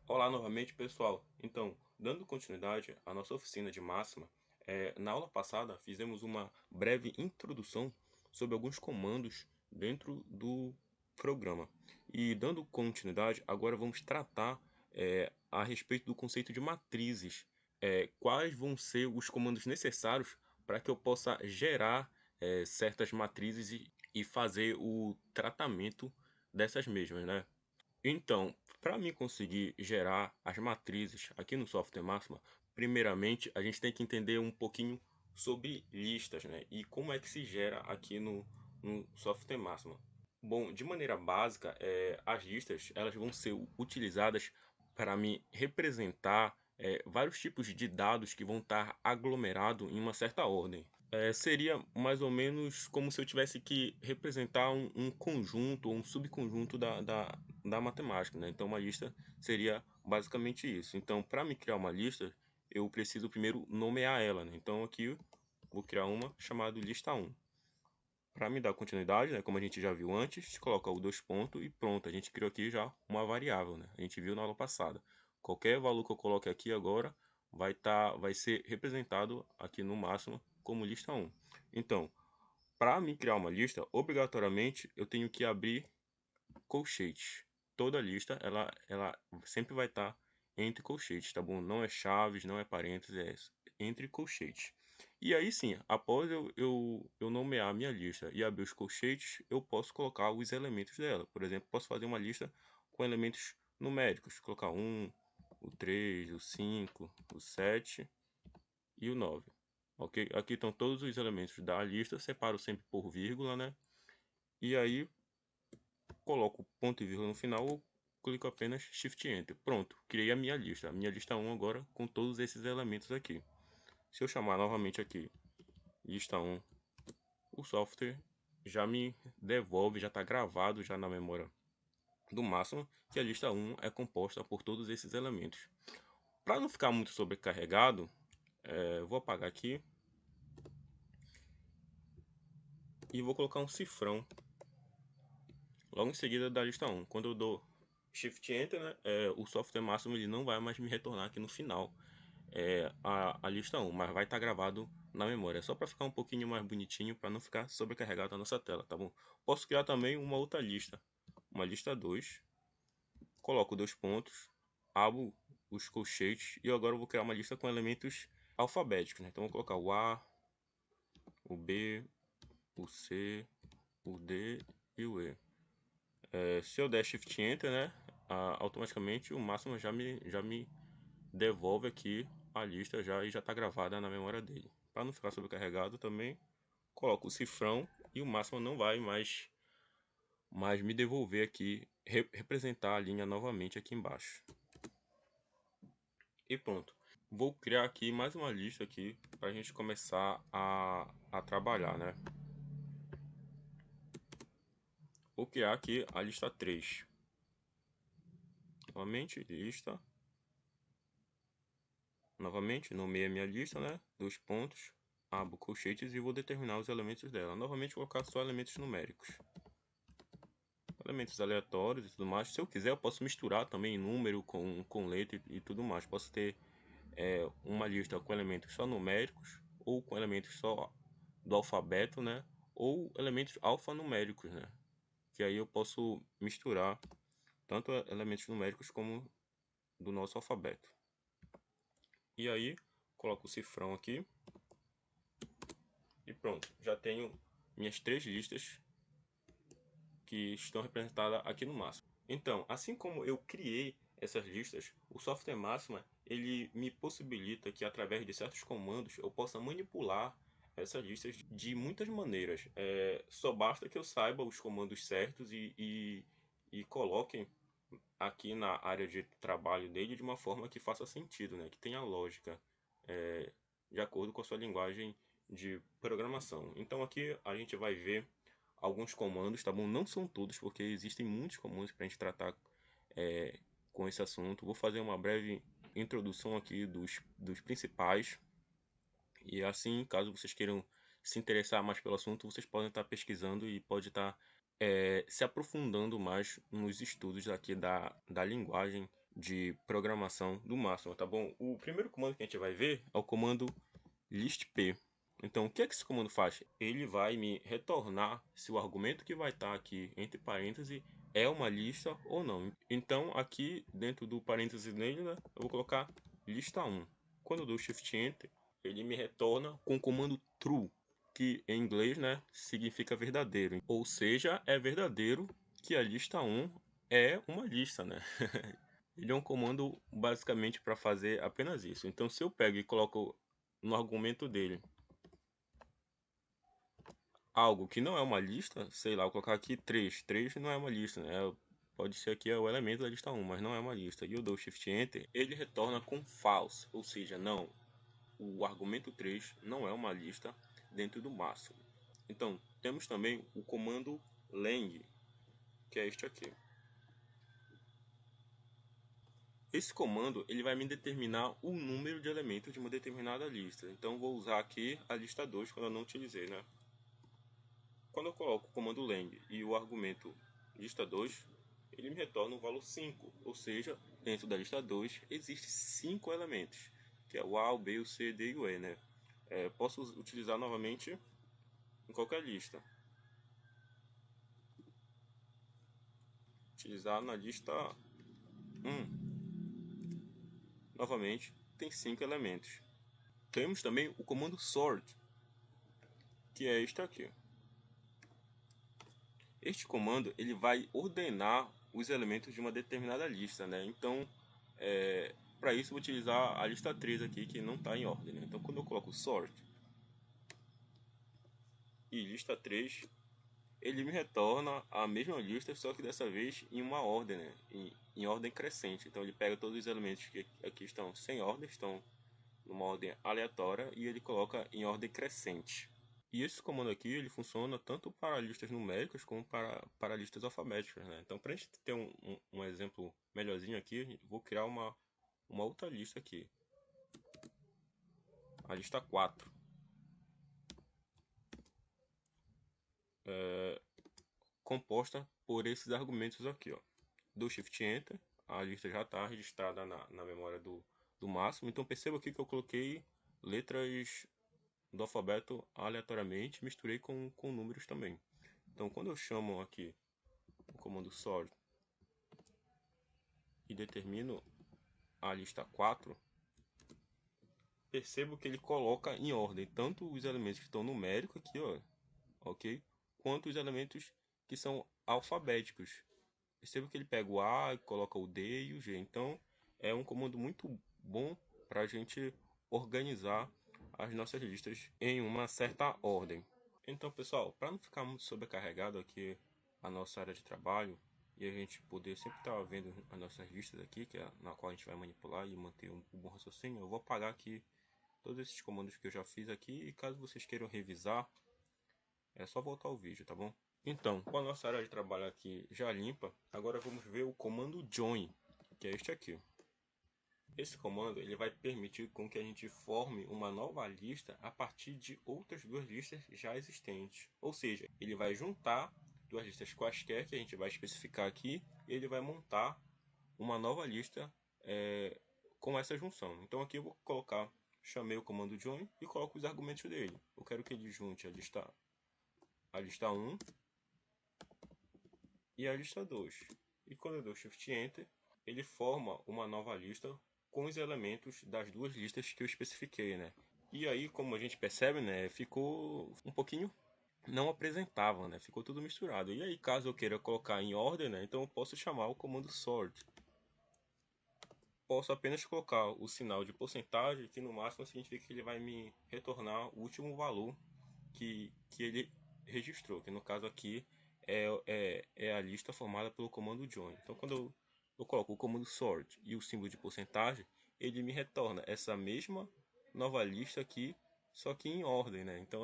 Olá novamente, pessoal. Então, dando continuidade à nossa oficina de máxima, na aula passada fizemos uma breve introdução sobre alguns comandos dentro do programa. E dando continuidade, agora vamos tratar a respeito do conceito de matrizes. Quais vão ser os comandos necessários para que eu possa gerar certas matrizes e fazer o tratamento dessas mesmas, né? Então, para mim conseguir gerar as matrizes aqui no software Máxima, primeiramente a gente tem que entender um pouquinho sobre listas, né? E como é que se gera aqui no software Máxima. Bom, de maneira básica, as listas elas vão ser utilizadas para me representar vários tipos de dados que vão estar aglomerados em uma certa ordem. Seria mais ou menos como se eu tivesse que representar um conjunto ou um subconjunto da matemática, né? Então, uma lista seria basicamente isso. Então, para me criar uma lista, eu preciso primeiro nomear ela, né? Então, aqui vou criar uma chamada lista 1. Para me dar continuidade, né, como a gente já viu antes, coloca o dois pontos e pronto, a gente criou aqui já uma variável, né? A gente viu na aula passada. Qualquer valor que eu coloque aqui agora vai ser representado aqui no máximo como lista 1. Então, para me criar uma lista, obrigatoriamente eu tenho que abrir colchetes. Toda lista, ela sempre vai estar entre colchetes, tá bom? Não é chaves, não é parênteses, é entre colchetes. E aí sim, após eu nomear a minha lista e abrir os colchetes, eu posso colocar os elementos dela. Por exemplo, posso fazer uma lista com elementos numéricos, colocar 1, o 3, o 5, o 7 e o 9. Ok? Aqui estão todos os elementos da lista, separo sempre por vírgula, né? E aí coloco ponto e vírgula no final ou clico apenas Shift Enter. Pronto, criei a minha lista 1 agora com todos esses elementos aqui. Se eu chamar novamente aqui lista 1, o software já me devolve, já está gravado já na memória do máximo que a lista 1 é composta por todos esses elementos. Para não ficar muito sobrecarregado, vou apagar aqui e vou colocar um cifrão logo em seguida da lista 1. Quando eu dou Shift Enter, né, o software máximo ele não vai mais me retornar aqui no final a lista 1, mas vai estar gravado na memória. É só para ficar um pouquinho mais bonitinho, para não ficar sobrecarregado a nossa tela, tá bom? Posso criar também uma outra lista, uma lista 2, coloco dois pontos, abro os colchetes e agora eu vou criar uma lista com elementos alfabéticos, né? Então vou colocar o A, o B, o C, o D e o E. Se eu der Shift Enter, né, automaticamente o máximo já me devolve aqui a lista e já está gravada na memória dele. Para não ficar sobrecarregado também, coloco o cifrão e o máximo não vai mais me devolver aqui, representar a linha novamente aqui embaixo. E pronto. Vou criar aqui mais uma lista aqui para a gente começar a trabalhar, né? Vou criar aqui a lista 3. Novamente, lista. Novamente, nomeei a minha lista, né? Dois pontos, abro colchetes e vou determinar os elementos dela. Novamente, vou colocar só elementos numéricos. Elementos aleatórios e tudo mais. Se eu quiser, eu posso misturar também número com letra e tudo mais. Posso ter uma lista com elementos só numéricos ou com elementos só do alfabeto, né? Ou elementos alfanuméricos, né? Que aí eu posso misturar tanto elementos numéricos como do nosso alfabeto. E aí, coloco o cifrão aqui. E pronto, já tenho minhas três listas que estão representadas aqui no Máximo. Então, assim como eu criei essas listas, o software Máxima ele me possibilita que através de certos comandos eu possa manipular essas listas de muitas maneiras. Só basta que eu saiba os comandos certos e coloquem aqui na área de trabalho dele de uma forma que faça sentido, né? Que tenha lógica, de acordo com a sua linguagem de programação. Então aqui a gente vai ver alguns comandos, tá bom? Não são todos, porque existem muitos comandos para a gente tratar com esse assunto. Vou fazer uma breve introdução aqui dos principais E assim, caso vocês queiram se interessar mais pelo assunto, vocês podem estar pesquisando e pode estar se aprofundando mais nos estudos aqui da linguagem de programação do Máximo, tá bom? O primeiro comando que a gente vai ver é o comando listp. Então, o que é que esse comando faz? Ele vai me retornar se o argumento que vai estar aqui entre parênteses é uma lista ou não. Então, aqui dentro do parênteses nele, né, eu vou colocar lista 1. Quando eu dou Shift Enter, ele me retorna com o comando true, que em inglês, né, significa verdadeiro. Ou seja, é verdadeiro que a lista 1 é uma lista, né? Ele é um comando basicamente para fazer apenas isso. Então, se eu pego e coloco no argumento dele algo que não é uma lista, sei lá, vou colocar aqui 3. 3 não é uma lista, né? Pode ser aqui o elemento da lista 1, mas não é uma lista. E eu dou Shift Enter, ele retorna com false, ou seja, não, o argumento 3 não é uma lista dentro do máximo. Então, temos também o comando lang, que é este aqui. Esse comando ele vai me determinar o número de elementos de uma determinada lista. Então, vou usar aqui a lista 2 quando eu não utilizei, né? Quando eu coloco o comando lang e o argumento lista 2, ele me retorna o valor 5, ou seja, dentro da lista 2 existem 5 elementos, que é o A, o B, o C, D e o E, né? Posso utilizar novamente em qualquer lista. Utilizar na lista 1. Novamente, tem 5 elementos. Temos também o comando sort, que é este aqui. Este comando ele vai ordenar os elementos de uma determinada lista, né? Então, para isso, vou utilizar a lista 3 aqui, que não está em ordem, né? Então, quando eu coloco sort e lista 3, ele me retorna a mesma lista, só que dessa vez em uma ordem, né? Em ordem crescente. Então, ele pega todos os elementos que aqui estão sem ordem, estão numa ordem aleatória, e ele coloca em ordem crescente. E esse comando aqui ele funciona tanto para listas numéricas como para listas alfabéticas, né? Então, para a gente ter um exemplo melhorzinho aqui, vou criar uma outra lista aqui, a lista 4, composta por esses argumentos aqui, ó. Do Shift Enter, a lista já está registrada na memória do máximo. Então, perceba aqui que eu coloquei letras do alfabeto aleatoriamente, misturei com números também. Então, quando eu chamo aqui o comando sort e determino a lista 4, percebo que ele coloca em ordem tanto os elementos que estão numéricos aqui, ó, ok? Quanto os elementos que são alfabéticos. Percebo que ele pega o A, coloca o D e o G. Então, é um comando muito bom para a gente organizar as nossas listas em uma certa ordem. Então, pessoal, para não ficar muito sobrecarregado aqui a nossa área de trabalho e a gente poder sempre estar vendo as nossas listas aqui, que é na qual a gente vai manipular e manter um bom raciocínio, eu vou apagar aqui todos esses comandos que eu já fiz aqui e caso vocês queiram revisar, é só voltar ao vídeo, tá bom? Então, com a nossa área de trabalho aqui já limpa, agora vamos ver o comando join, que é este aqui. Esse comando ele vai permitir com que a gente forme uma nova lista a partir de outras duas listas já existentes. Ou seja, ele vai juntar duas listas quaisquer que a gente vai especificar aqui e ele vai montar uma nova lista com essa junção. Então aqui eu vou colocar, chamei o comando join e coloco os argumentos dele. Eu quero que ele junte a lista 1 e a lista 2. E quando eu dou Shift Enter, ele forma uma nova lista com os elementos das duas listas que eu especifiquei, né? E aí, como a gente percebe, né, ficou um pouquinho não apresentável, né? Ficou tudo misturado. E aí, caso eu queira colocar em ordem, né, então eu posso chamar o comando sort. Posso apenas colocar o sinal de porcentagem, que no máximo significa que ele vai me retornar o último valor que ele registrou, que no caso aqui é a lista formada pelo comando join. Então, quando eu coloco o comando sort e o símbolo de porcentagem, ele me retorna essa mesma nova lista aqui, só que em ordem, né? Então,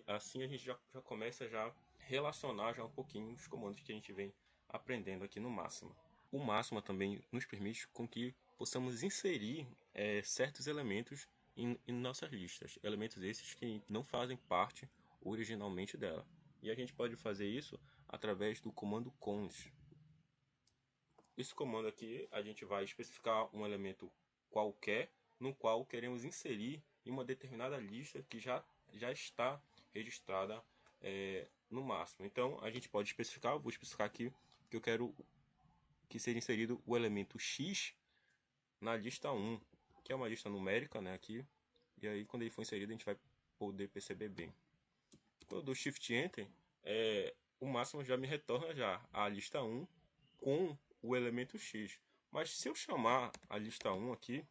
assim a gente já começa a relacionar já um pouquinho os comandos que a gente vem aprendendo aqui no Máxima. O Máxima também nos permite com que possamos inserir certos elementos em nossas listas, elementos esses que não fazem parte originalmente dela. E a gente pode fazer isso através do comando cons. Esse comando aqui, a gente vai especificar um elemento qualquer no qual queremos inserir em uma determinada lista que já está registrada no máximo. Então, a gente pode especificar, vou especificar aqui que eu quero que seja inserido o elemento x na lista 1, que é uma lista numérica, né, aqui. E aí, quando ele for inserido, a gente vai poder perceber bem. Quando eu dou Shift Enter, o máximo já me retorna já a lista 1 com o elemento x. Mas se eu chamar a lista 1 aqui,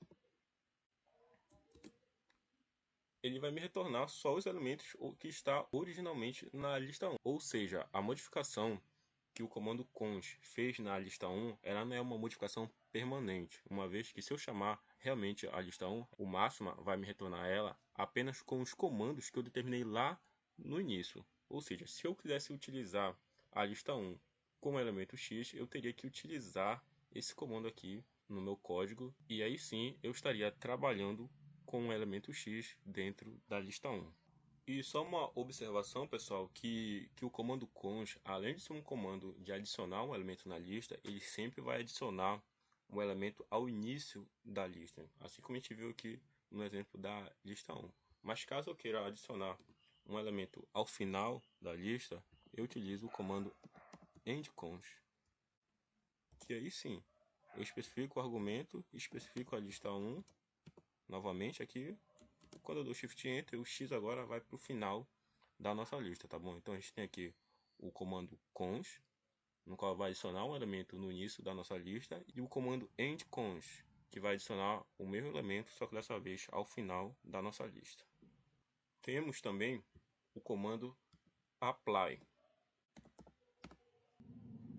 ele vai me retornar só os elementos que está originalmente na lista 1. Ou seja, a modificação que o comando cons fez na lista 1, ela não é uma modificação permanente, uma vez que se eu chamar realmente a lista 1, o máxima vai me retornar ela apenas com os comandos que eu determinei lá no início. Ou seja, se eu quisesse utilizar a lista 1 como elemento x, eu teria que utilizar esse comando aqui no meu código, e aí sim eu estaria trabalhando com o elemento x dentro da lista 1. E só uma observação, pessoal, que o comando cons, além de ser um comando de adicionar um elemento na lista, ele sempre vai adicionar um elemento ao início da lista, assim como a gente viu aqui no exemplo da lista 1. Mas caso eu queira adicionar um elemento ao final da lista, eu utilizo o comando endCons, que aí sim, eu especifico o argumento, especifico a lista 1, novamente aqui. Quando eu dou Shift Enter, o X agora vai para o final da nossa lista, tá bom? Então a gente tem aqui o comando cons, no qual vai adicionar um elemento no início da nossa lista, e o comando endCons, que vai adicionar o mesmo elemento, só que dessa vez ao final da nossa lista. Temos também o comando apply.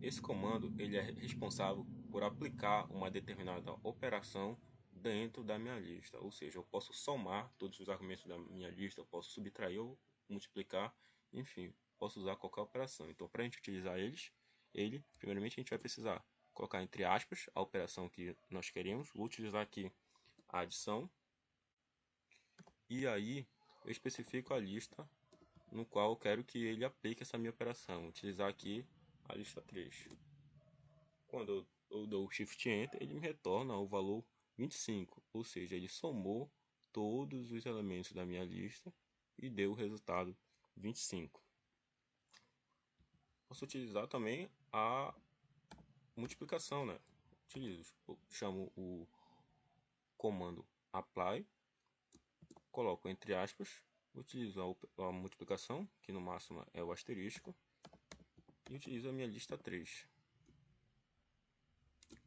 Esse comando ele é responsável por aplicar uma determinada operação dentro da minha lista, ou seja, eu posso somar todos os argumentos da minha lista, eu posso subtrair ou multiplicar, enfim, posso usar qualquer operação. Então, para a gente utilizar ele, primeiramente a gente vai precisar colocar entre aspas a operação que nós queremos. Vou utilizar aqui a adição, e aí eu especifico a lista no qual eu quero que ele aplique essa minha operação. Vou utilizar aqui a lista 3. Quando eu dou o Shift Enter, ele me retorna o valor 25, ou seja, ele somou todos os elementos da minha lista e deu o resultado 25. Posso utilizar também a multiplicação, né? Chamo o comando apply, coloco entre aspas, utilizo a multiplicação, que no máximo é o asterisco, e utilizo a minha lista 3.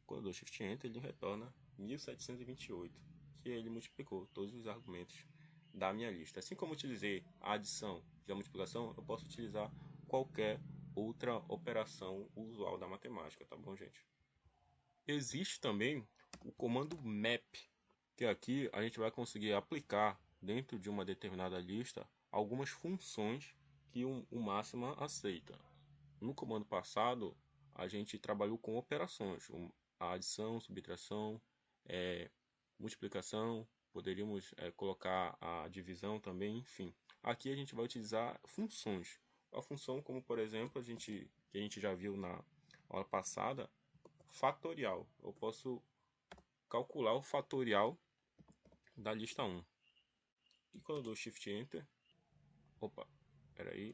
Quando eu dou Shift Enter, ele retorna 1728, que ele multiplicou todos os argumentos da minha lista. Assim como utilizei a adição e a multiplicação, eu posso utilizar qualquer outra operação usual da matemática, tá bom, gente? Existe também o comando map, que aqui a gente vai conseguir aplicar dentro de uma determinada lista algumas funções que o máxima aceita. No comando passado, a gente trabalhou com operações, a adição, subtração, multiplicação, poderíamos colocar a divisão também, enfim. Aqui a gente vai utilizar funções. A função, como por exemplo, que a gente já viu na aula passada, fatorial. Eu posso calcular o fatorial da lista 1. E quando eu dou Shift Enter,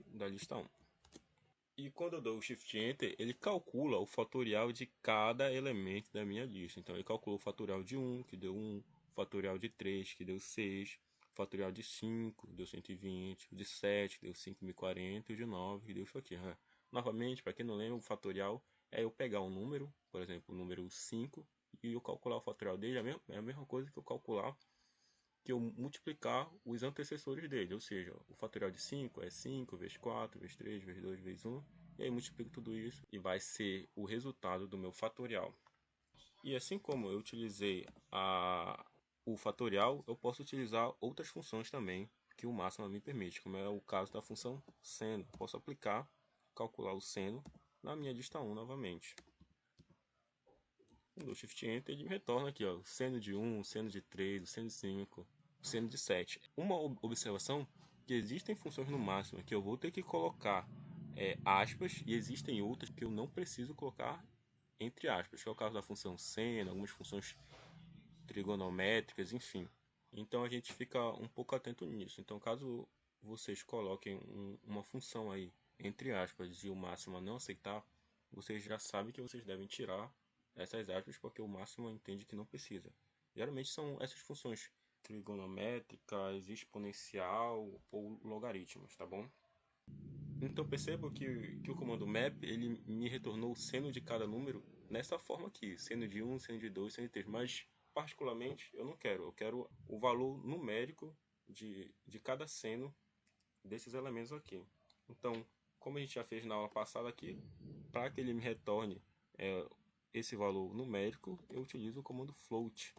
da lista 1. E quando eu dou o Shift Enter, ele calcula o fatorial de cada elemento da minha lista. Então ele calculou o fatorial de 1, que deu 1, o fatorial de 3, que deu 6, o fatorial de 5, deu 120, o de 7, deu 5040, e o de 9, que deu isso aqui. Né? Novamente, para quem não lembra, o fatorial é eu pegar um número, por exemplo, o número 5, e eu calcular o fatorial dele, é a mesma coisa que eu calcular, que eu multiplicar os antecessores dele, ou seja, o fatorial de 5 é 5 vezes 4, vezes 3, vezes 2, vezes 1, e aí multiplico tudo isso e vai ser o resultado do meu fatorial. E assim como eu utilizei o fatorial, eu posso utilizar outras funções também que o máximo me permite, como é o caso da função seno. Posso aplicar, calcular o seno na minha lista 1 novamente. No Shift Enter ele me retorna aqui, ó, o seno de 1, o seno de 3, o seno de 5, seno de 7. Uma observação, que existem funções no máximo que eu vou ter que colocar aspas, e existem outras que eu não preciso colocar entre aspas, que é o caso da função seno, algumas funções trigonométricas, enfim. Então a gente fica um pouco atento nisso. Então, caso vocês coloquem uma função aí entre aspas e o máximo não aceitar, vocês já sabem que vocês devem tirar essas aspas porque o máximo entende que não precisa. Geralmente são essas funções trigonométricas, exponencial ou logaritmos, tá bom? Então perceba que o comando map ele me retornou o seno de cada número nessa forma aqui, seno de 1, seno de 2, seno de 3, mas particularmente eu quero o valor numérico de cada seno desses elementos aqui. Então, como a gente já fez na aula passada aqui, para que ele me retorne esse valor numérico, eu utilizo o comando float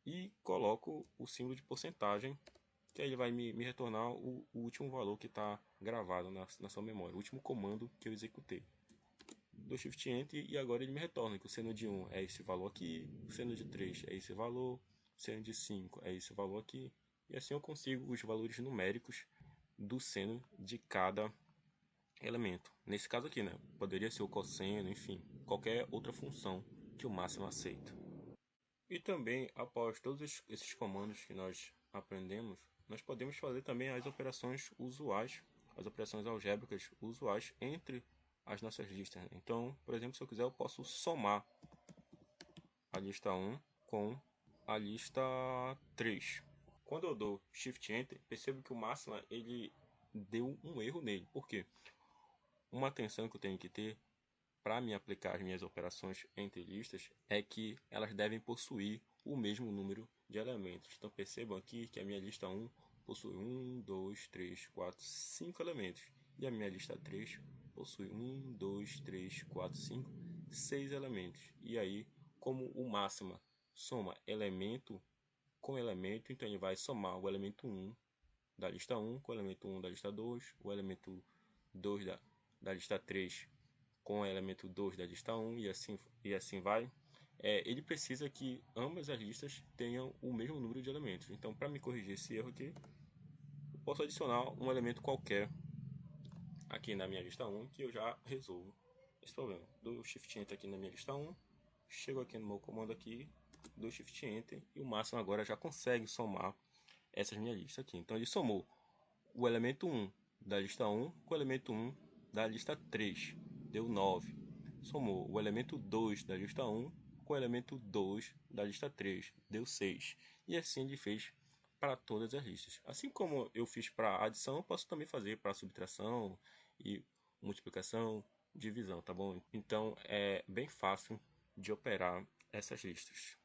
e coloco o símbolo de porcentagem, que aí ele vai me retornar o último valor que está gravado na sua memória, o último comando que eu executei. Do Shift Enter e agora ele me retorna que o seno de 1 é esse valor aqui, o seno de 3 é esse valor, o seno de 5 é esse valor aqui, e assim eu consigo os valores numéricos do seno de cada elemento. Nesse caso aqui, né? Poderia ser o cosseno, enfim, qualquer outra função que o máximo aceita. E também, após todos esses comandos que nós aprendemos, nós podemos fazer também as operações usuais, as operações algébricas usuais entre as nossas listas. Então, por exemplo, se eu quiser, eu posso somar a lista 1 com a lista 3. Quando eu dou Shift Enter, percebo que o máxima ele deu um erro nele. Por quê? Uma atenção que eu tenho que ter para me aplicar as minhas operações entre listas é que elas devem possuir o mesmo número de elementos. Então percebam aqui que a minha lista 1 possui 1, 2, 3, 4, 5 elementos. E a minha lista 3 possui 1, 2, 3, 4, 5, 6 elementos. E aí, como o máxima soma elemento com elemento, então ele vai somar o elemento 1 da lista 1 com o elemento 1 da lista 2, o elemento 2 da lista 3 com o elemento 2 da lista 1 e assim vai. Ele precisa que ambas as listas tenham o mesmo número de elementos. Então, para me corrigir esse erro aqui, eu posso adicionar um elemento qualquer aqui na minha lista 1 que eu já resolvo esse problema. Dou Shift Enter aqui na minha lista 1, chego aqui no meu comando aqui, dou Shift Enter e o máximo agora já consegue somar essas minhas listas aqui. Então ele somou o elemento 1 da lista 1 com o elemento 1 da lista 3, deu 9. Somou o elemento 2 da lista 1 com o elemento 2 da lista 3, deu 6. E assim ele fez para todas as listas. Assim como eu fiz para adição, eu posso também fazer para subtração e multiplicação, divisão, tá bom? Então é bem fácil de operar essas listas.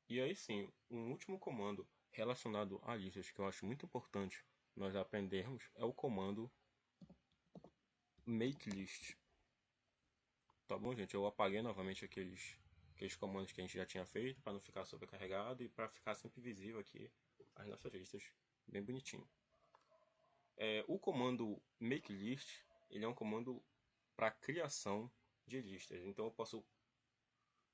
E aí sim, um último comando relacionado a listas que eu acho muito importante nós aprendermos é o comando makeList. Tá bom, gente? Eu apaguei novamente aqueles comandos que a gente já tinha feito para não ficar sobrecarregado e para ficar sempre visível aqui as nossas listas bem bonitinho. O comando makeList ele é um comando para criação de listas. Então eu posso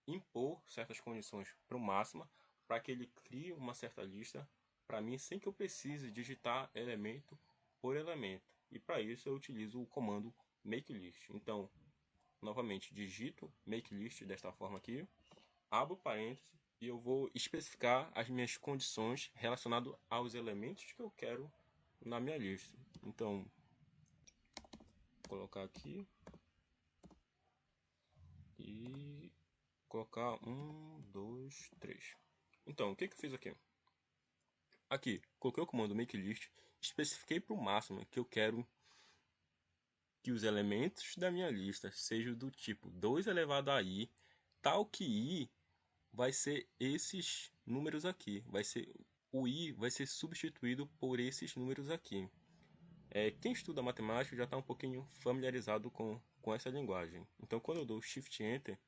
impor certas condições para o máxima para que ele crie uma certa lista para mim sem que eu precise digitar elemento por elemento. E para isso eu utilizo o comando makeList. Então, novamente, digito makeList desta forma aqui, abro parênteses e eu vou especificar as minhas condições relacionadas aos elementos que eu quero na minha lista. Então, vou colocar aqui e colocar 1, 2, 3. Então, o que eu fiz aqui? Aqui, coloquei o comando makeList, especifiquei para o máximo que eu quero que os elementos da minha lista sejam do tipo 2 elevado a i, tal que i vai ser esses números aqui. O i vai ser substituído por esses números aqui. Quem estuda matemática já está um pouquinho familiarizado com essa linguagem. Então, quando eu dou Shift Enter,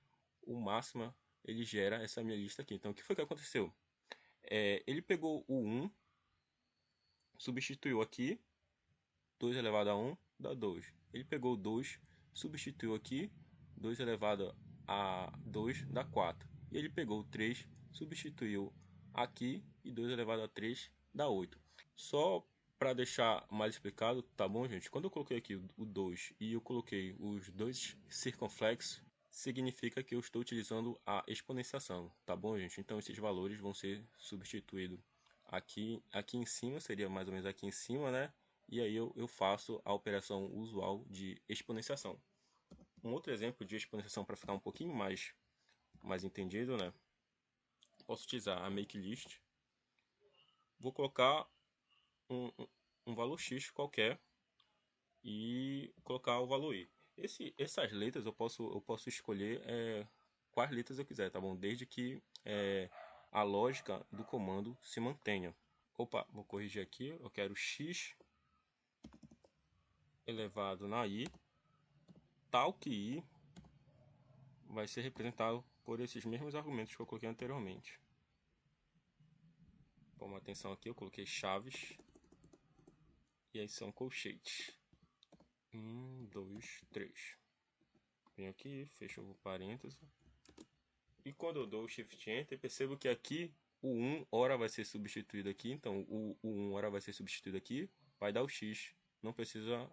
o máxima ele gera essa minha lista aqui. Então, o que foi que aconteceu? Ele pegou o 1, substituiu aqui, 2 elevado a 1 dá 2. Ele pegou o 2, substituiu aqui, 2 elevado a 2 dá 4. E ele pegou o 3, substituiu aqui e 2 elevado a 3 dá 8. Só para deixar mais explicado, tá bom, gente? Quando eu coloquei aqui o 2 e eu coloquei os dois circunflexos, significa que eu estou utilizando a exponenciação, tá bom, gente? Então esses valores vão ser substituídos aqui em cima, seria mais ou menos aqui em cima, né? E aí eu faço a operação usual de exponenciação. Um outro exemplo de exponenciação para ficar um pouquinho mais entendido, né? Posso utilizar a make list. Vou colocar um valor x qualquer e colocar o valor i. Essas letras eu posso escolher quais letras eu quiser, tá bom? Desde que a lógica do comando se mantenha. Opa, vou corrigir aqui. Eu quero x elevado na i, tal que i vai ser representado por esses mesmos argumentos que eu coloquei anteriormente. Toma atenção aqui, eu coloquei chaves e aí são colchetes. 1, 2, 3. Venho aqui, fecho o parênteses. E quando eu dou o Shift Enter, percebo que aqui o 1 ora vai ser substituído aqui. Então o 1 ora vai ser substituído aqui, vai dar o X. Não precisa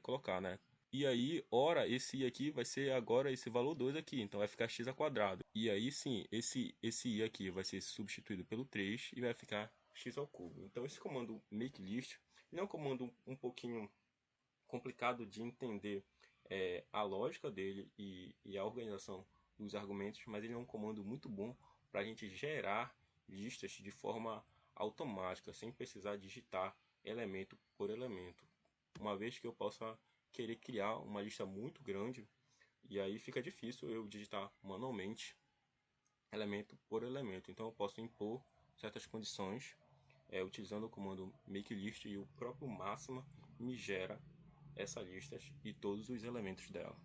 colocar, né? E aí, ora, esse i aqui vai ser agora esse valor 2 aqui, então vai ficar x ao quadrado. E aí sim, esse i aqui vai ser substituído pelo 3 e vai ficar x ao cubo. Então esse comando make list é um comando um pouquinho complicado de entender a lógica dele e a organização dos argumentos, mas ele é um comando muito bom para a gente gerar listas de forma automática, sem precisar digitar elemento por elemento. Uma vez que eu possa querer criar uma lista muito grande, e aí fica difícil eu digitar manualmente elemento por elemento. Então eu posso impor certas condições utilizando o comando makeList e o próprio máxima me gera essa lista e todos os elementos dela.